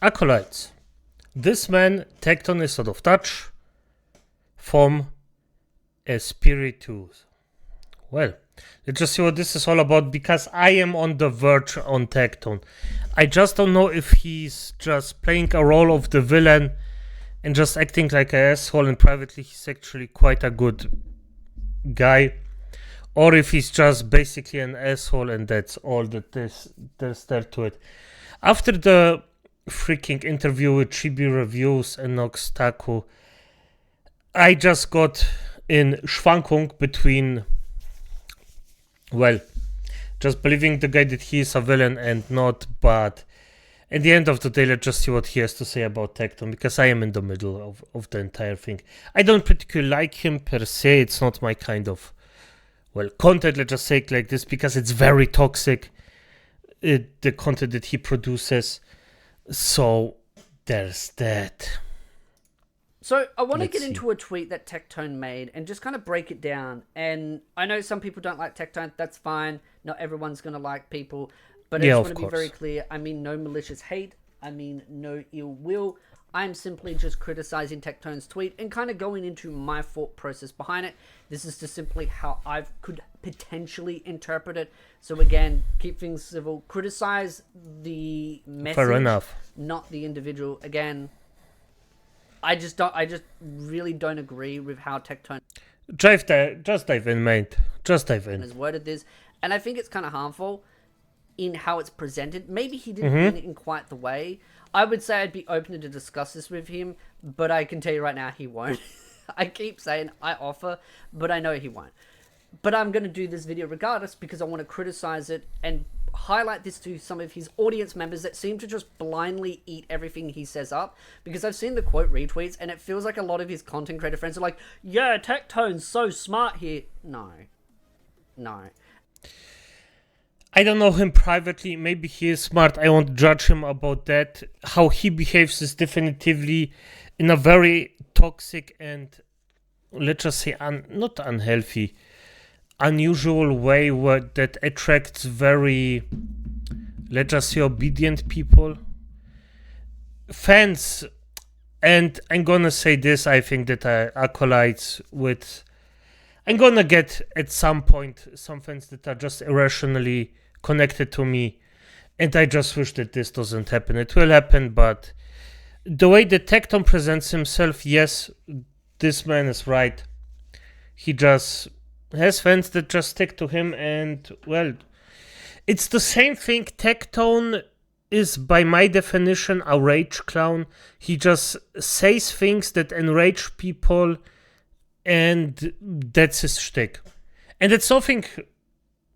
Acolytes. This man, Tectone, is out of touch from Espiritus. Well, let's just see what this is all about, because I am on the verge on Tectone. I just don't know if he's just playing a role of the villain and just acting like an asshole, and privately he's actually quite a good guy, or if he's just basically an asshole and that's all that there's there to it. After the freaking interview with Chibi Reviews and Nox Taku, I just got in Schwankung between, well, just believing the guy that he is a villain and not, but at the end of the day, let's just see what he has to say about Tectone, because I am in the middle of the entire thing. I don't particularly like him per se. It's not my kind of, well, content, let's just say it like this, because it's very toxic, the content that he produces. So there's that. So I want to get into a tweet that Tectone made and just kind of break it down. And I know some people don't like Tectone. That's fine. Not everyone's going to like people. But I just want to be very clear. I mean no malicious hate. I mean no ill will. I'm simply just criticizing Tectone's tweet and kind of going into my thought process behind it. This is just simply how I could potentially interpret it. So again, keep things civil. Criticize the message, fair enough, not the individual. Again, I just really don't agree with how Tectone just dive in, mate. Just dive in. Has worded this, and I think it's kind of harmful in how it's presented. Maybe he didn't mean it in quite the way. I would say I'd be open to discuss this with him, but I can tell you right now he won't. I keep saying I offer, but I know he won't. But I'm going to do this video regardless because I want to criticize it and highlight this to some of his audience members that seem to just blindly eat everything he says up, because I've seen the quote retweets and it feels like a lot of his content creator friends are like, yeah, Tectone's so smart here. No. I don't know him privately. Maybe he is smart. I won't judge him about that. How he behaves is definitively in a very toxic and, let's just say, not unhealthy, unusual way that attracts very, let's just say, obedient people, fans. And I'm gonna say this, I think that acolytes with, I'm gonna get at some point some fans that are just irrationally connected to me, and I just wish that this doesn't happen. It will happen, but the way that Tectone presents himself, yes, this man is right. He just has fans that just stick to him, and, well, it's the same thing. Tectone is, by my definition, a rage clown. He just says things that enrage people, and that's his shtick. And there's nothing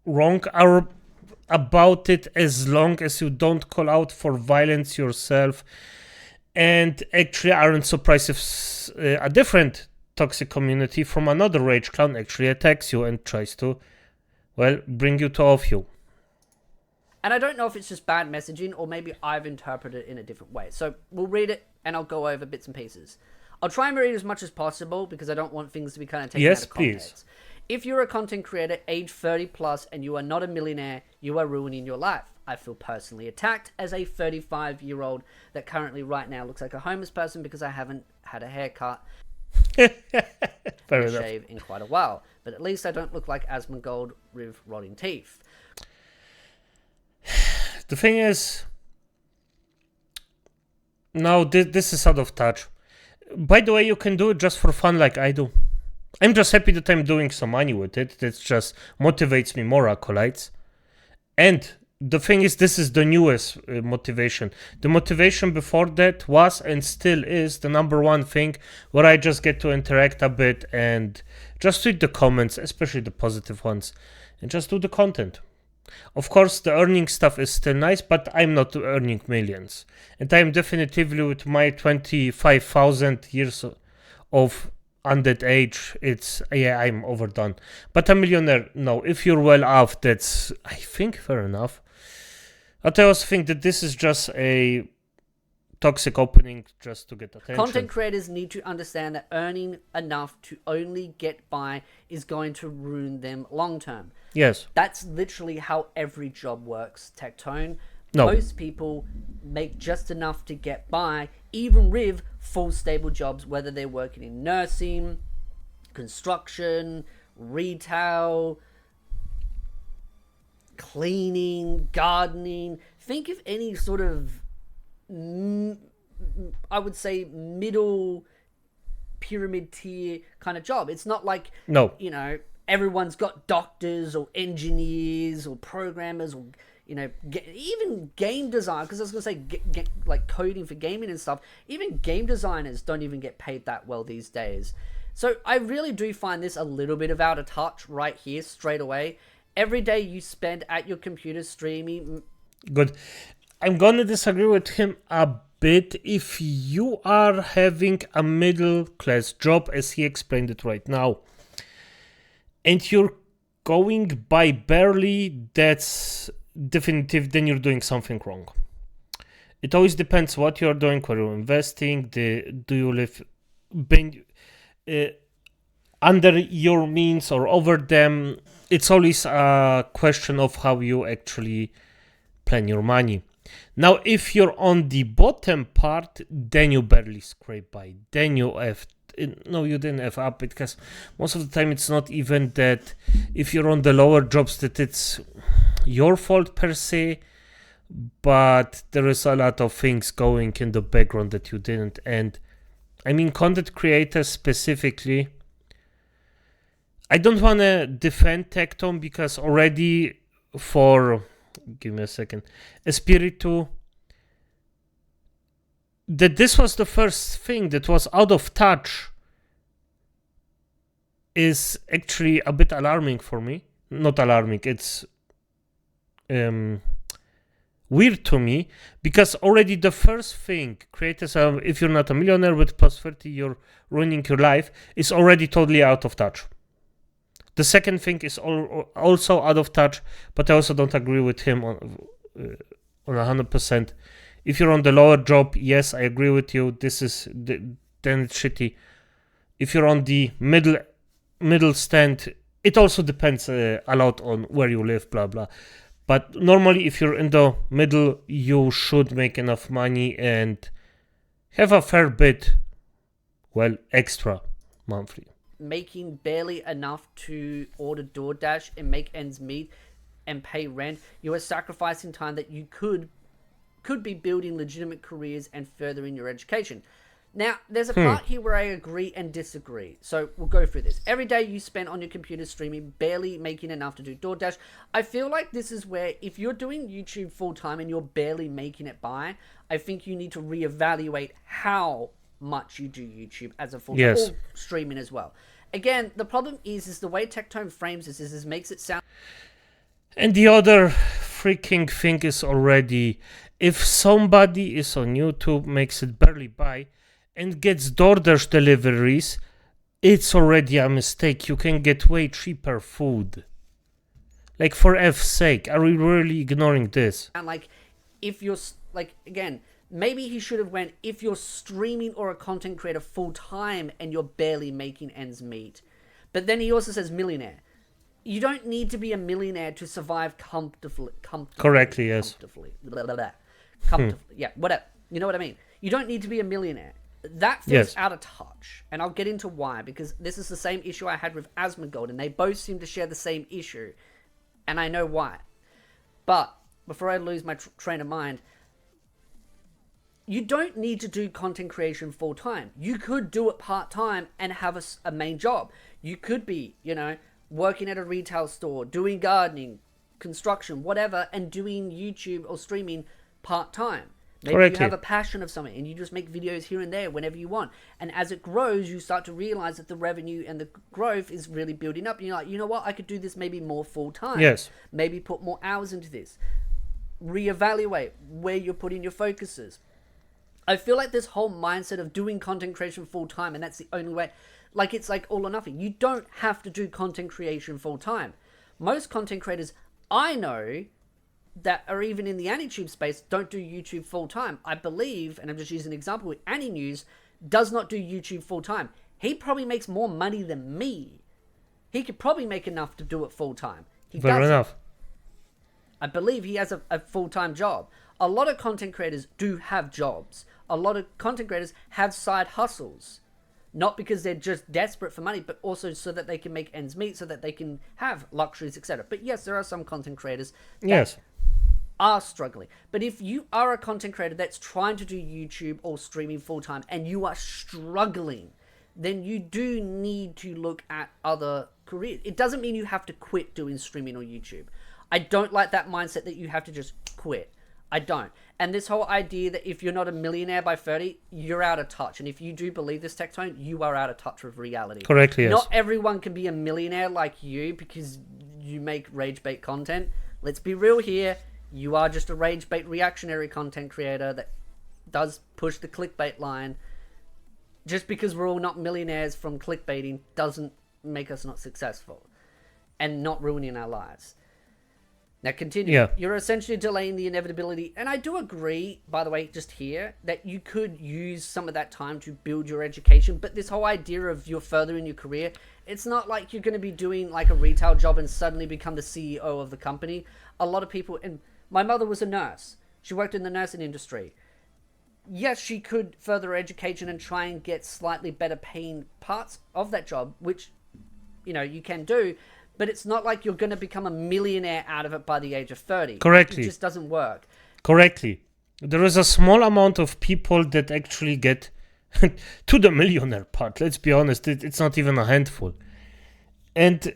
wrong about it as long as you don't call out for violence yourself, and actually aren't surprised if a different toxic community from another rage clown actually attacks you and tries to, well, bring you to off you. And I don't know if it's just bad messaging or maybe I've interpreted it in a different way. So we'll read it and I'll go over bits and pieces. I'll try and read as much as possible because I don't want things to be kind of taken out of context. Please. If you're a content creator age 30 plus and you are not a millionaire, you are ruining your life. I feel personally attacked as a 35-year-old that currently right now looks like a homeless person because I haven't had a haircut and a shave in quite a while. But at least I don't look like Asmongold with rotting teeth. The thing is, no, this is out of touch. By the way, you can do it just for fun like I do. I'm just happy that I'm doing some money with it. That just motivates me more, acolytes. And the thing is, this is the newest motivation. The motivation before that was and still is the number one thing, where I just get to interact a bit and just read the comments, especially the positive ones, and just do the content. Of course, the earning stuff is still nice, but I'm not earning millions. And I'm definitively, with my 25,000 years of undead age, I'm overdone. But a millionaire, no. If you're well off, that's, I think, fair enough. But I also think that this is just a toxic opening just to get attention. Content creators need to understand that earning enough to only get by is going to ruin them long term. Yes. That's literally how every job works, Tectone. No. Most people make just enough to get by, even with full stable jobs, whether they're working in nursing, construction, retail, cleaning, gardening. Think of any sort of, I would say, middle pyramid tier kind of job. It's not like, No. Everyone's got doctors or engineers or programmers or, even game design. Because I was going to say, like coding for gaming and stuff. Even game designers don't even get paid that well these days. So I really do find this a little bit of out of touch right here, straight away. Every day you spend at your computer streaming. Good. I'm gonna disagree with him a bit. If you are having a middle class job, as he explained it right now, and you're going by barely, that's definitive, then you're doing something wrong. It always depends what you're doing, where you're investing, do you live under your means or over them. It's always a question of how you actually plan your money. Now, if you're on the bottom part, then you barely scrape by. Then you have... No, you didn't have up, because most of the time it's not even that if you're on the lower jobs that it's your fault per se, but there is a lot of things going in the background that you didn't. And I mean, content creators specifically, I don't want to defend Tectone, because already for, give me a second, Espiritu, that this was the first thing that was out of touch is actually a bit alarming for me. Not alarming, it's weird to me, because already the first thing, creators are, if you're not a millionaire with plus 30, you're ruining your life, is already totally out of touch. The second thing is also out of touch, but I also don't agree with him on 100%. If you're on the lower job, yes, I agree with you. Then it's shitty. If you're on the middle stand, it also depends a lot on where you live, blah blah. But normally, if you're in the middle, you should make enough money and have a fair bit, extra monthly. Making barely enough to order DoorDash and make ends meet and pay rent, you are sacrificing time that you could be building legitimate careers and furthering your education. Now, there's a part here where I agree and disagree. So we'll go through this. Every day you spend on your computer streaming, barely making enough to do DoorDash. I feel like this is where, if you're doing YouTube full time and you're barely making it by, I think you need to reevaluate how much you do YouTube as a full time, or streaming as well. Again, the problem is the way Tectone frames this is makes it sound. And the other freaking thing is already, if somebody is on YouTube, makes it barely by, and gets DoorDash deliveries, it's already a mistake. You can get way cheaper food. Like, for F's sake, are we really ignoring this? And like, if you're like, again, maybe he should have went, if you're streaming or a content creator full time and you're barely making ends meet. But then he also says millionaire. You don't need to be a millionaire to survive comfortably. Correctly, yes. Comfortably. Comfortably. Yeah, whatever. You know what I mean? You don't need to be a millionaire. That feels out of touch. And I'll get into why, because this is the same issue I had with Asmongold, and they both seem to share the same issue. And I know why. But before I lose my train of mind, you don't need to do content creation full time. You could do it part time and have a main job. You could be, working at a retail store, doing gardening, construction, whatever, and doing YouTube or streaming part time. Maybe you have a passion of something and you just make videos here and there whenever you want. And as it grows, you start to realize that the revenue and the growth is really building up. And you're like, you know what? I could do this maybe more full time. Yes. Maybe put more hours into this. Reevaluate where you're putting your focuses. I feel like this whole mindset of doing content creation full time, and that's the only way, like it's like all or nothing. You don't have to do content creation full time. Most content creators I know that are even in the AniTube space don't do YouTube full time. I believe, and I'm just using an example, Annie News does not do YouTube full time. He probably makes more money than me. He could probably make enough to do it full time. Fair enough. I believe he has a full-time job. A lot of content creators do have jobs. A lot of content creators have side hustles. Not because they're just desperate for money, but also so that they can make ends meet, so that they can have luxuries, etc. But yes, there are some content creators that are struggling. But if you are a content creator that's trying to do YouTube or streaming full-time and you are struggling, then you do need to look at other careers. It doesn't mean you have to quit doing streaming or YouTube. I don't like that mindset that you have to just quit. I don't. And this whole idea that if you're not a millionaire by 30, you're out of touch. And if you do believe this, Tectone, you are out of touch with reality. Correctly, yes. Not everyone can be a millionaire like you because you make rage bait content. Let's be real here. You are just a rage bait reactionary content creator that does push the clickbait line. Just because we're all not millionaires from clickbaiting doesn't make us not successful and not ruining our lives. Now continue. Yeah. You're essentially delaying the inevitability. And I do agree, by the way, just here, that you could use some of that time to build your education. But this whole idea of you're further in your career, it's not like you're going to be doing like a retail job and suddenly become the CEO of the company. A lot of people, and my mother was a nurse. She worked in the nursing industry. Yes, she could further her education and try and get slightly better paying parts of that job, which, you know, you can do. But it's not like you're going to become a millionaire out of it by the age of 30. Correctly. It just doesn't work. Correctly. There is a small amount of people that actually get to the millionaire part. Let's be honest. It's not even a handful. And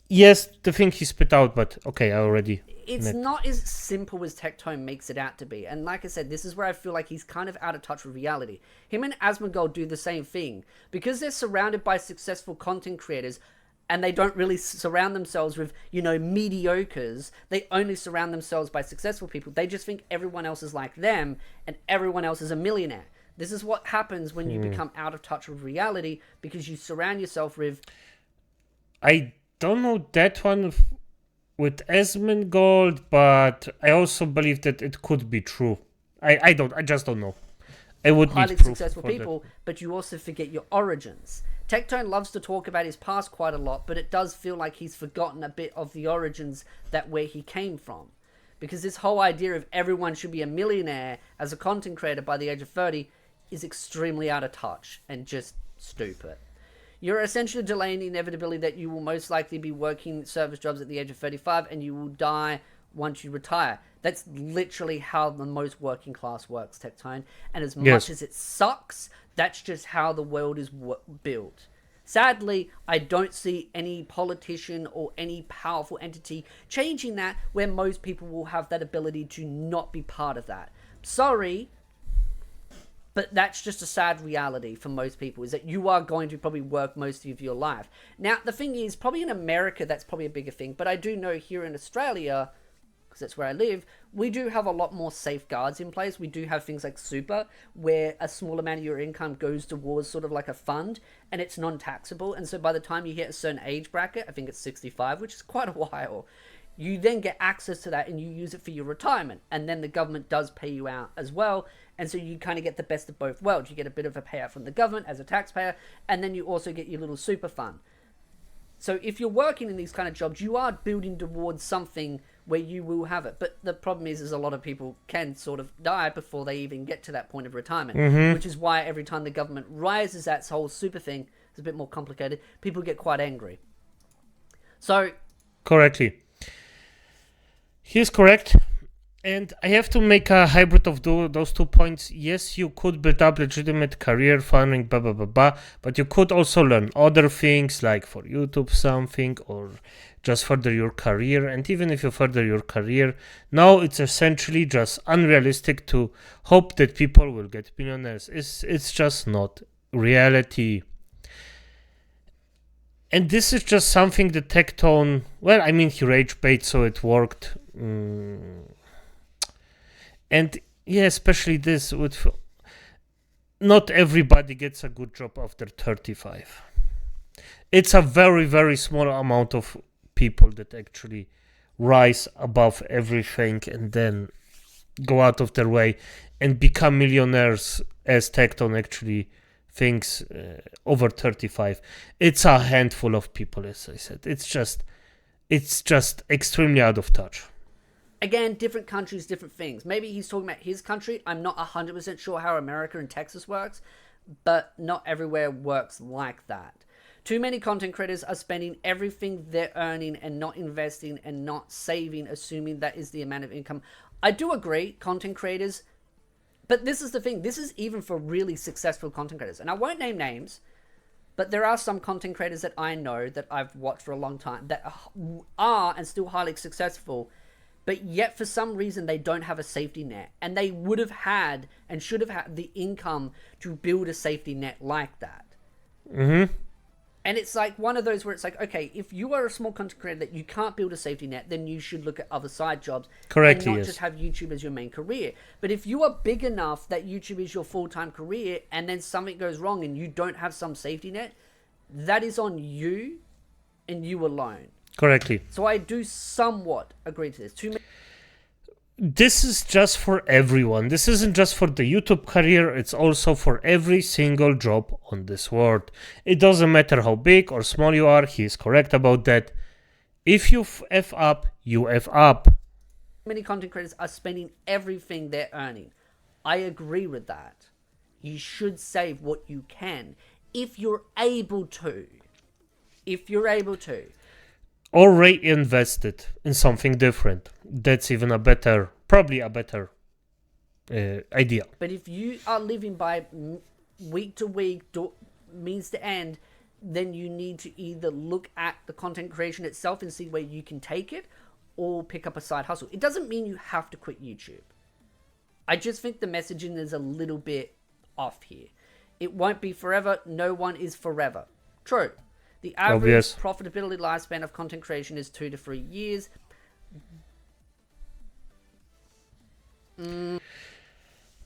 yes, the thing he spit out, but okay, I already... It's not as simple as Tectone makes it out to be. And like I said, this is where I feel like he's kind of out of touch with reality. Him and Asmongold do the same thing. Because they're surrounded by successful content creators... and they don't really surround themselves with, you know, mediocres. They only surround themselves by successful people. They just think everyone else is like them and everyone else is a millionaire. This is what happens when you become out of touch with reality because you surround yourself with... I don't know that one with Asmongold, but I also believe that it could be true. I just don't know. I would highly need proof successful for people, but you also forget your origins. Tectone loves to talk about his past quite a lot, but it does feel like he's forgotten a bit of the origins that where he came from. Because this whole idea of everyone should be a millionaire as a content creator by the age of 30 is extremely out of touch and just stupid. You're essentially delaying the inevitability that you will most likely be working service jobs at the age of 35 and you will die once you retire. That's literally how the most working class works, Tectone. And as much as it sucks, that's just how the world is built. Sadly, I don't see any politician or any powerful entity changing that where most people will have that ability to not be part of that. Sorry, but that's just a sad reality for most people, is that you are going to probably work most of your life. Now, the thing is, probably in America, that's probably a bigger thing. But I do know here in Australia, because that's where I live, we do have a lot more safeguards in place. We do have things like super, where a small amount of your income goes towards sort of like a fund, and it's non-taxable. And so by the time you hit a certain age bracket, I think it's 65, which is quite a while, you then get access to that and you use it for your retirement. And then the government does pay you out as well. And so you kind of get the best of both worlds. You get a bit of a payout from the government as a taxpayer, and then you also get your little super fund. So if you're working in these kind of jobs, you are building towards something where you will have it. But the problem is a lot of people can sort of die before they even get to that point of retirement, which is why every time the government rises that whole super thing, it's a bit more complicated, people get quite angry. So... correctly. He's correct. And I have to make a hybrid of those 2 points. Yes, you could build up legitimate career, farming, blah, blah, blah, blah. But you could also learn other things, like for YouTube something, or just further your career. And even if you further your career, now it's essentially just unrealistic to hope that people will get millionaires. It's just not reality. And this is just something that Tectone, well, I mean, he rage bait, so it worked. And yeah, especially this with not everybody gets a good job after 35. It's a very, very small amount of people that actually rise above everything and then go out of their way and become millionaires, as Tectone actually thinks, over 35. It's a handful of people, as I said. It's just extremely out of touch. Again, different countries, different things. Maybe he's talking about his country. I'm not 100% sure how America and Texas works, but not everywhere works like that. Too many content creators are spending everything they're earning and not investing and not saving, assuming that is the amount of income. I do agree, content creators, but this is the thing. This is even for really successful content creators. And I won't name names, but there are some content creators that I know that I've watched for a long time that are and still highly successful, but yet for some reason they don't have a safety net. And they would have had and should have had the income to build a safety net like that. Mm-hmm. And it's like one of those where it's like, okay, if you are a small content creator that you can't build a safety net, then you should look at other side jobs. Correctly, and not yes. just have YouTube as your main career. But if you are big enough that YouTube is your full-time career and then something goes wrong and you don't have some safety net, that is on you and you alone. Correctly. So I do somewhat agree to this. This is just for everyone. This isn't just for the YouTube career, it's also for every single job on this world. It doesn't matter how big or small you are, he is correct about that. If you F up, you F up. Many content creators are spending everything they're earning. I agree with that. You should save what you can, if you're able to. If you're able to. Or reinvest it in something different. That's even a better, probably a better idea. But if you are living by week to week, means to end, then you need to either look at the content creation itself and see where you can take it, or pick up a side hustle. It doesn't mean you have to quit YouTube. I just think the messaging is a little bit off here. It won't be forever. No one is forever. True. The average profitability lifespan of content creation is 2 to 3 years.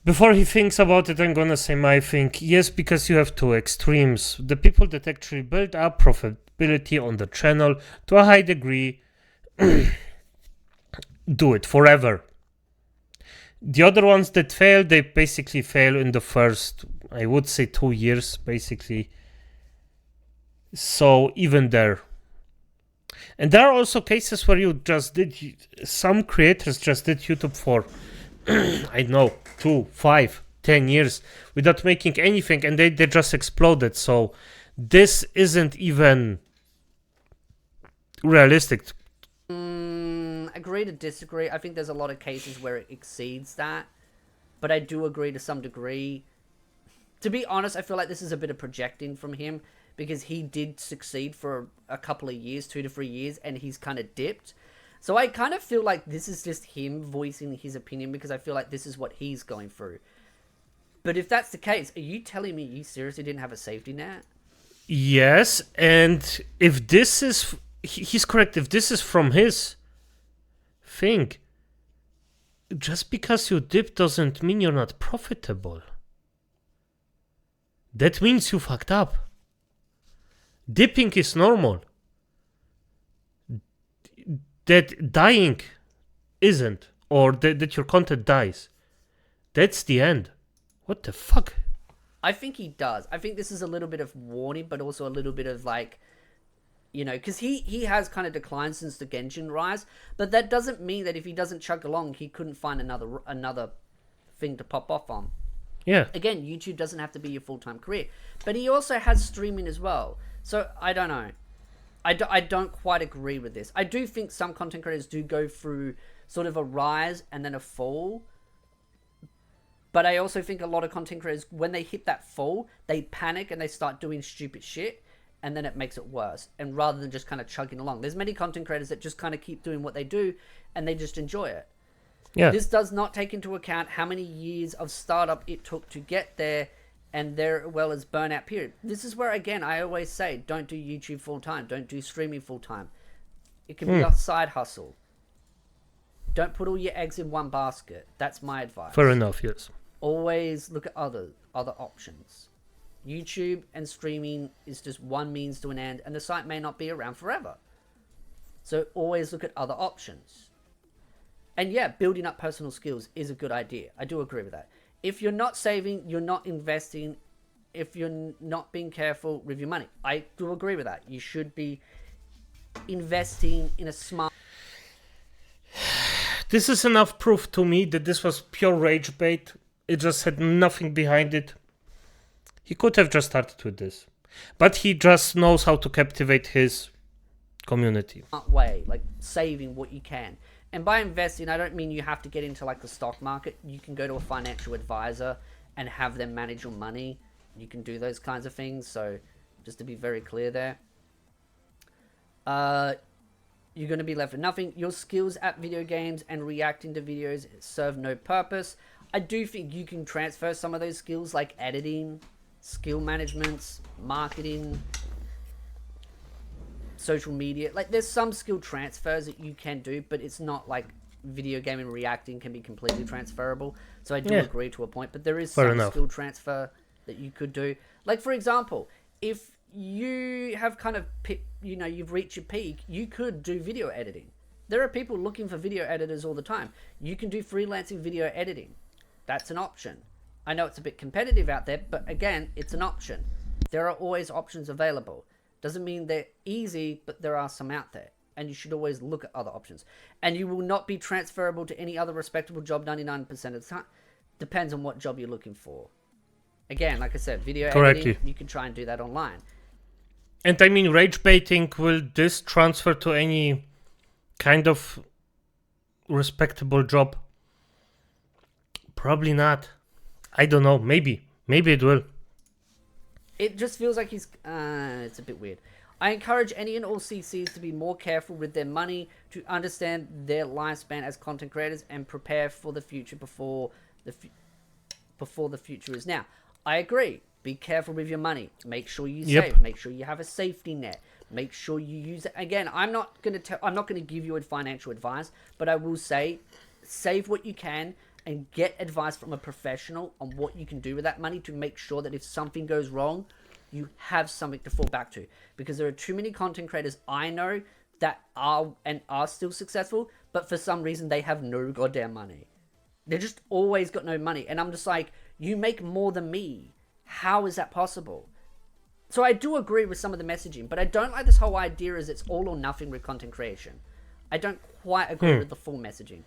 Before he thinks about it, I'm gonna say my thing. Yes, because you have two extremes. The people that actually build up profitability on the channel to a high degree do it forever. The other ones that fail, they basically fail in the first, I would say, 2 years, basically. So even there. And there are also cases where you just did, some creators just did YouTube for, I don't know, 2, 5, 10 years without making anything, and they just exploded. So this isn't even realistic. Agree to disagree. I think there's a lot of cases where it exceeds that, but I do agree to some degree. To be honest, I feel like this is a bit of projecting from him, because he did succeed for a couple of years, 2 to 3 years, and he's kind of dipped. So I kind of feel like this is just him voicing his opinion, because I feel like this is what he's going through. But if that's the case, are you telling me you seriously didn't have a safety net? Yes, and if this is, he's correct, if this is from his thing, just because you dip doesn't mean you're not profitable. That means you fucked up. Dipping is normal. That dying isn't, or that your content dies. That's the end. What the fuck? I think he does. I think this is a little bit of warning, but also a little bit of like, you know, because he has kind of declined since the Genshin rise, but that doesn't mean that if he doesn't chug along, he couldn't find another thing to pop off on. Yeah. Again, YouTube doesn't have to be your full-time career, but he also has streaming as well. So I don't know. I don't quite agree with this. I do think some content creators do go through sort of a rise and then a fall. But I also think a lot of content creators, when they hit that fall, they panic and they start doing stupid shit, and then it makes it worse. And rather than just kind of chugging along, there's many content creators that just kind of keep doing what they do and they just enjoy it. Yeah. This does not take into account how many years of startup it took to get there, and there well as burnout period. This is where, again, I always say, don't do YouTube full-time. Don't do streaming full-time. It can be a side hustle. Don't put all your eggs in one basket. That's my advice. Fair enough, yes. Always look at other options. YouTube and streaming is just one means to an end, and the site may not be around forever. So always look at other options. And yeah, building up personal skills is a good idea. I do agree with that. If you're not saving, you're not investing, if you're not being careful with your money, I do agree with that. You should be investing in a smart... This is enough proof to me that this was pure rage bait. It just had nothing behind it. He could have just started with this. But he just knows how to captivate his community. Way, like saving what you can. And by investing, I don't mean you have to get into like the stock market. You can go to a financial advisor and have them manage your money. You can do those kinds of things. So just to be very clear there. You're going to be left with nothing. Your skills at video games and reacting to videos serve no purpose. I do think you can transfer some of those skills like editing, skill management, marketing, social media. Like there's some skill transfers that you can do, but it's not like video gaming reacting can be completely transferable. So I do agree to a point, but there is some skill transfer that you could do. Like for example, if you have kind of, you've reached your peak, you could do video editing. There are people looking for video editors all the time. You can do freelancing video editing. That's an option. I know it's a bit competitive out there, but again, it's an option. There are always options available. Doesn't mean they're easy, but there are some out there. And you should always look at other options. And you will not be transferable to any other respectable job 99% of the time. Depends on what job you're looking for. Again, like I said, video editing, you can try and do that online. And I mean, rage baiting, will this transfer to any kind of respectable job? Probably not. I don't know. Maybe it will. It just feels like it's a bit weird. I encourage any and all CCs to be more careful with their money, to understand their lifespan as content creators, and prepare for the future before the future is now. I agree. Be careful with your money. Make sure you save. Make sure you have a safety net. Make sure you use it. Again, I'm not going to give you financial advice, but I will say, save what you can and get advice from a professional on what you can do with that money to make sure that if something goes wrong, you have something to fall back to. Because there are too many content creators I know that are still successful, but for some reason they have no goddamn money. They just always got no money. And I'm just like, you make more than me. How is that possible? So I do agree with some of the messaging, but I don't like this whole idea as it's all or nothing with content creation. I don't quite agree with the full messaging.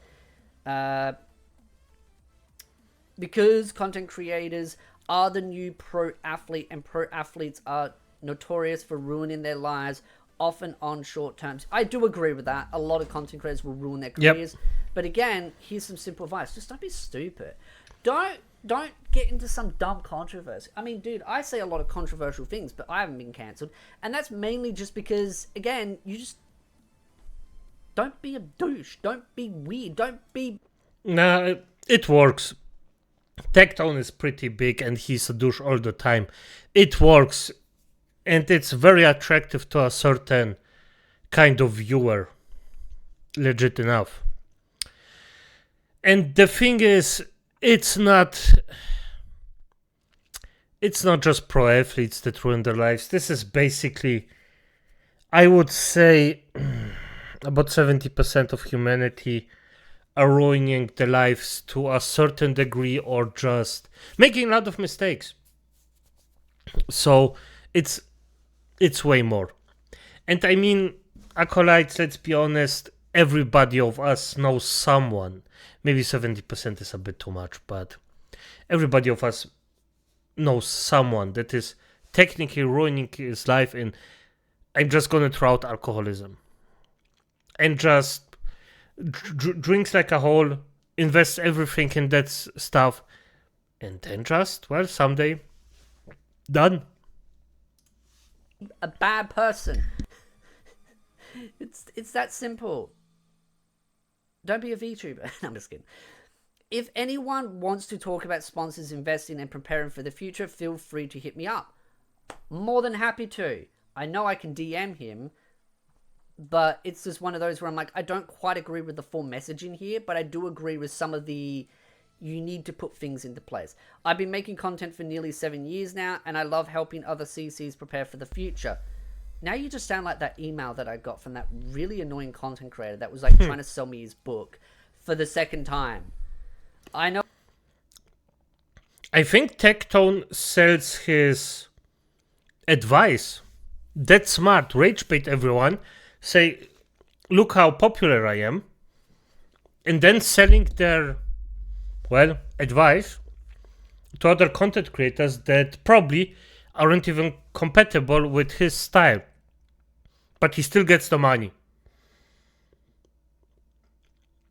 Because content creators are the new pro athlete, and pro athletes are notorious for ruining their lives, often on short terms. I do agree with that. A lot of content creators will ruin their careers. But again, here's some simple advice. Just don't be stupid. Don't get into some dumb controversy. I mean, dude, I say a lot of controversial things, but I haven't been cancelled. And that's mainly just because, again, you just... Don't be a douche. Don't be weird. Don't be... Nah, it works. Tectone is pretty big and he's a douche all the time. It works. And it's very attractive to a certain kind of viewer. Legit enough. And the thing is, it's not just pro athletes that ruin their lives. This is basically, I would say, about 70% of humanity are ruining their lives to a certain degree or just making a lot of mistakes. So it's way more. And I mean, acolytes, let's be honest, everybody of us knows someone. Maybe 70% is a bit too much, but everybody of us knows someone that is technically ruining his life, and I'm just gonna throw out alcoholism. And just drinks like a whole, invests everything in that stuff, and then just, well, someday, done. A bad person. It's that simple. Don't be a VTuber. I'm just kidding. If anyone wants to talk about sponsors, investing, and preparing for the future, feel free to hit me up. More than happy to. I know I can DM him, but it's just one of those where I'm like, I don't quite agree with the full messaging here, but I do agree with some of the... You need to put things into place. I've been making content for nearly 7 years now, and I love helping other CCs prepare for the future. Now you just sound like that email that I got from that really annoying content creator that was like trying to sell me his book for the second time. I know. I think Tectone sells his advice. That's smart. Rage bait everyone. Say, look how popular I am. and then selling their, well, advice to other content creators that probably aren't even compatible with his style. But he still gets the money.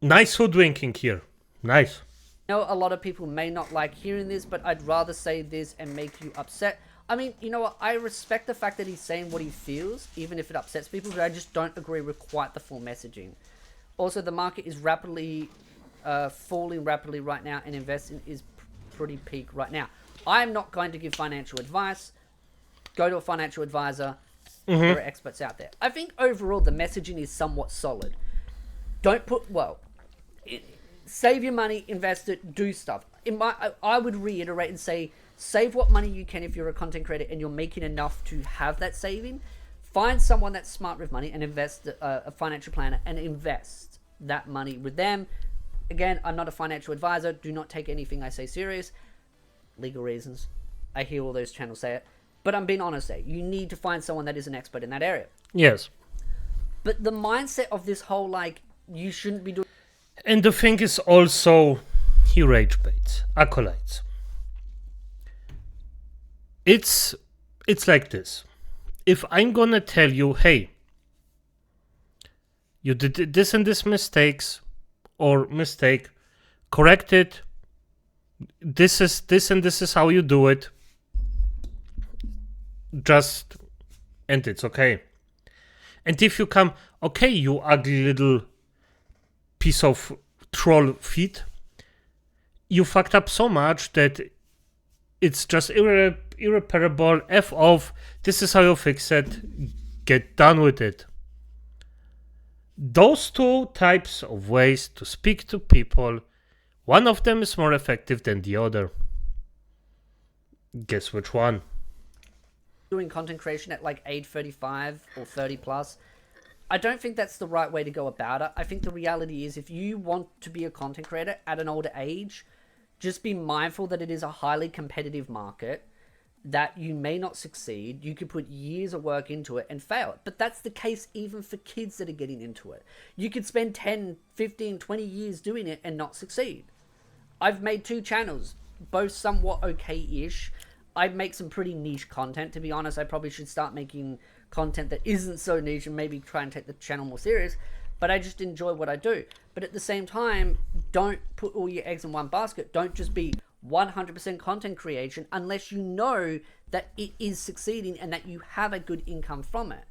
Nice hoodwinking here. Nice. I know a lot of people may not like hearing this, but I'd rather say this and make you upset. I mean, you know what? I respect the fact that he's saying what he feels, even if it upsets people, but I just don't agree with quite the full messaging. Also, the market is rapidly falling rapidly right now, and investing is pretty peak right now. I'm not going to give financial advice. Go to a financial advisor. There are experts out there. I think overall the messaging is somewhat solid. Don't put, save your money, invest it, do stuff. I would reiterate and say, save what money you can if you're a content creator and you're making enough to have that saving. Find someone that's smart with money and invest a financial planner and invest that money with them. Again, I'm not a financial advisor. Do not take anything I say serious. Legal reasons. I hear all those channels say it. But I'm being honest there. You need to find someone that is an expert in that area. Yes. But the mindset of this whole, you shouldn't be doing... And the thing is also, he rage baits, acolytes. It's like this. If I'm gonna tell you, hey, you did this and this mistake, correct it, this and this is how you do it, and it's okay. And if you come, okay, you ugly little piece of troll feet, you fucked up so much that it's just irreparable. F off. This is how you fix it. Get done with it. Those two types of ways to speak to people, one of them is more effective than the other. Guess which one? Doing content creation at age 35 or 30 plus, I don't think that's the right way to go about it. I think the reality is if you want to be a content creator at an older age, just be mindful that it is a highly competitive market, that you may not succeed. You could put years of work into it and fail. But that's the case even for kids that are getting into it. You could spend 10, 15, 20 years doing it and not succeed. I've made 2 channels, both somewhat okay-ish. I make some pretty niche content. To be honest, I probably should start making content that isn't so niche and maybe try and take the channel more serious. But I just enjoy what I do. But at the same time, don't put all your eggs in one basket. Don't just be 100% content creation unless you know that it is succeeding and that you have a good income from it.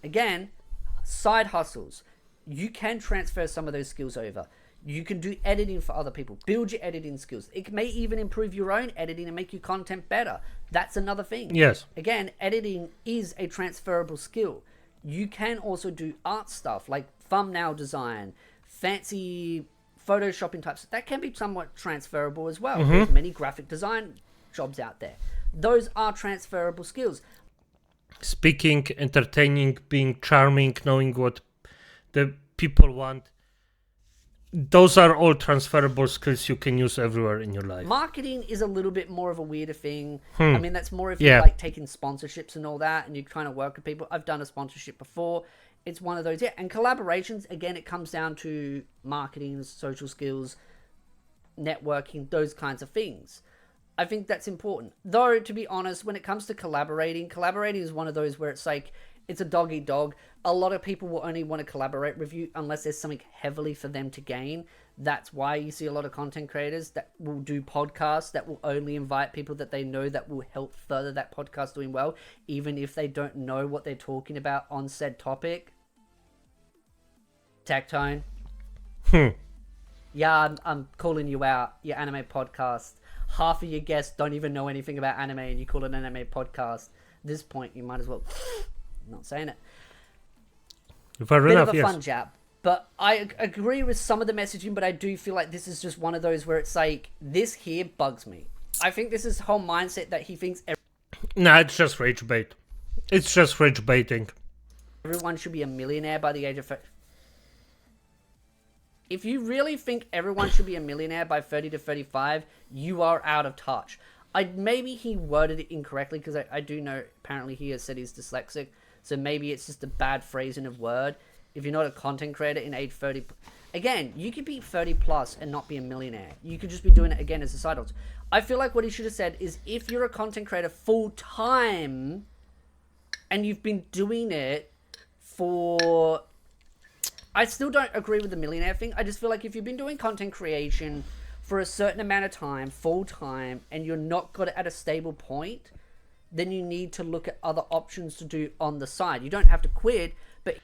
Again, side hustles. You can transfer some of those skills over. You can do editing for other people. Build your editing skills. It may even improve your own editing and make your content better. That's another thing. Yes. Again, editing is a transferable skill. You can also do art stuff like thumbnail design, fancy photoshopping types. That can be somewhat transferable as well. There's many graphic design jobs out there. Those are transferable skills. Speaking, entertaining, being charming, knowing what the people want. Those are all transferable skills you can use everywhere in your life. Marketing is a little bit more of a weirder thing. I mean, that's more if Yeah. you're taking sponsorships and all that and you're trying to work with people. I've done a sponsorship before. It's one of those. Yeah. And collaborations, again, it comes down to marketing, social skills, networking, those kinds of things. I think that's important. Though, to be honest, when it comes to collaborating is one of those where it's it's a dog eat dog. A lot of people will only want to collaborate with you unless there's something heavily for them to gain. That's why you see a lot of content creators that will do podcasts that will only invite people that they know that will help further that podcast doing well, even if they don't know what they're talking about on said topic. Tectone. Yeah, I'm calling you out, your anime podcast. Half of your guests don't even know anything about anime and you call it an anime podcast. At this point, you might as well... I'm not saying it. Fair Bit enough, of a yes. fun jab. But I agree with some of the messaging, but I do feel like this is just one of those where it's this here bugs me. I think this is the whole mindset that he thinks Nah, it's just rage bait. It's just rage baiting. everyone should be a millionaire by the age of 30. If you really think everyone should be a millionaire by 30 to 35, you are out of touch. Maybe he worded it incorrectly because I do know apparently he has said he's dyslexic. So maybe it's just a bad phrasing of word. if you're not a content creator in age 30, again, you could be 30 plus and not be a millionaire. You could just be doing it again as a side hustle. I feel like what he should have said is, if you're a content creator full time and you've been doing it for, I still don't agree with the millionaire thing. I just feel like if you've been doing content creation for a certain amount of time, full time, and you're not got it at a stable point, then you need to look at other options to do on the side. You don't have to quit, but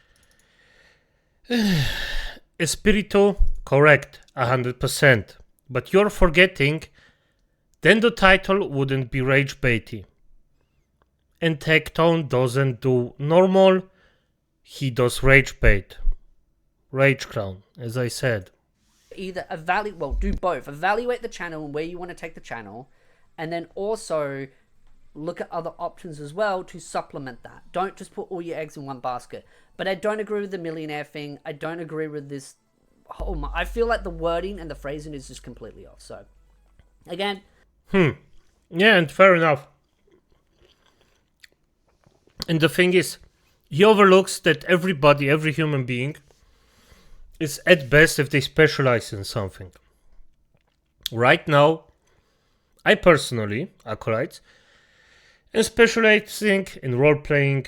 Espirito, correct, 100%. But you're forgetting, then the title wouldn't be rage baity. And Tectone doesn't do normal, he does rage bait. Rage crown, as I said. either do both. Evaluate the channel and where you want to take the channel, and then also look at other options as well to supplement that. Don't just put all your eggs in one basket. But I don't agree with the millionaire thing. I don't agree with this. I feel like the wording and the phrasing is just completely off. So, again. Yeah, and fair enough. And the thing is, he overlooks that everybody, every human being, is at best if they specialize in something. Right now, I personally, acolytes, am specializing in role-playing.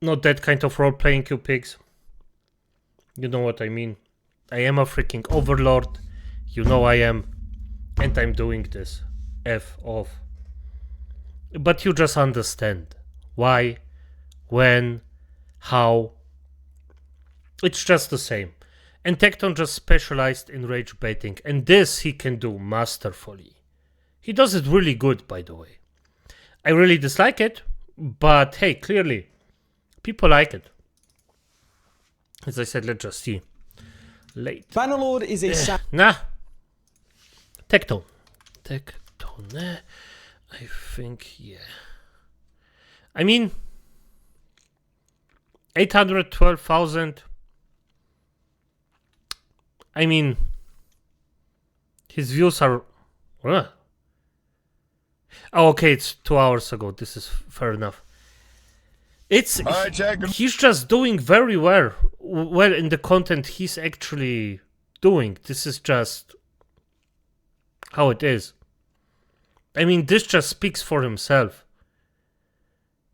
Not that kind of role-playing you pigs. You know what I mean. I am a freaking overlord. You know I am. And I'm doing this. F off. But you just understand. Why, when, how. It's just the same. And Tectone just specialized in rage baiting. And this he can do masterfully. He does it really good, by the way. I really dislike it. But hey, clearly, people like it. As I said, let's just see. Late. Bannerlord is a Nah. Tectone. Tectone. I think, yeah. I mean, 812,000. I mean, his views are... Oh, okay, it's 2 hours ago. This is fair enough. He's just doing very well in the content he's actually doing. This is just how it is. I mean, this just speaks for himself.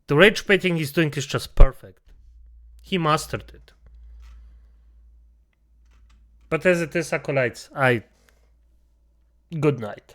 The rage baiting he's doing is just perfect. He mastered it. But as it is, acolytes, good night.